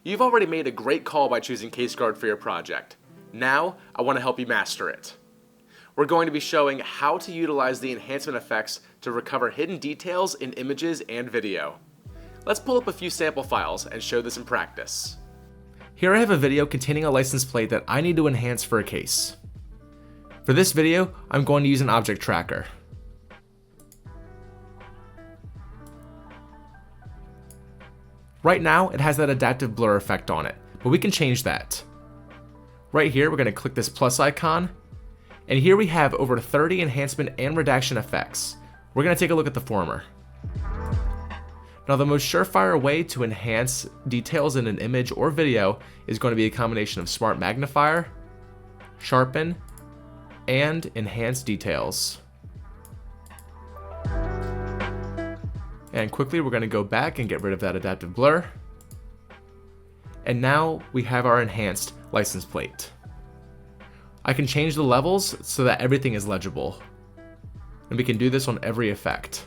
You've already made a great call by choosing CaseGuard for your project. Now, I want to help you master it. We're going to be showing how to utilize the enhancement effects to recover hidden details in images and video. Let's pull up a few sample files and show this in practice. Here I have a video containing a license plate that I need to enhance for a case. For this video, I'm going to use an object tracker. Right now, it has that adaptive blur effect on it, but we can change that. Right here, we're going to click this plus icon, and here we have over 30 enhancement and redaction effects. We're going to take a look at the former. Now, the most surefire way to enhance details in an image or video is going to be a combination of Smart Magnifier, Sharpen, and Enhance Details. And quickly, we're going to go back and get rid of that adaptive blur. And now we have our enhanced license plate. I can change the levels so that everything is legible. And we can do this on every effect.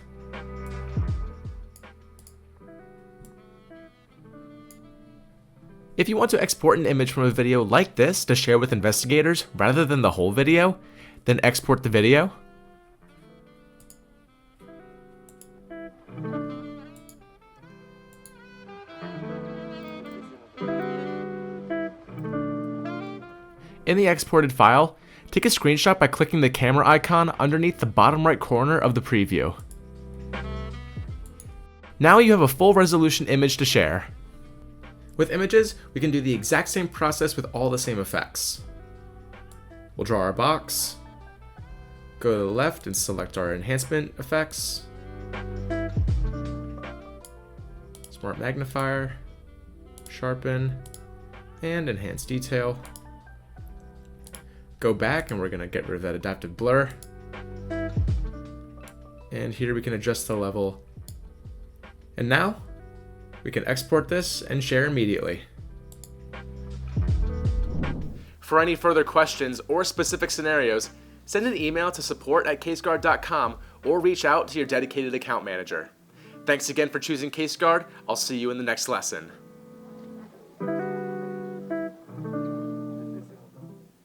If you want to export an image from a video like this to share with investigators rather than the whole video, then export the video. In the exported file, take a screenshot by clicking the camera icon underneath the bottom right corner of the preview. Now you have a full resolution image to share. With images, we can do the exact same process with all the same effects. We'll draw our box, go to the left and select our enhancement effects, Smart Magnifier, Sharpen, and Enhance Detail. Go back and we're going to get rid of that adaptive blur. And here we can adjust the level. And now we can export this and share immediately. For any further questions or specific scenarios, send an email to support@caseguard.com or reach out to your dedicated account manager. Thanks again for choosing CaseGuard. I'll see you in the next lesson.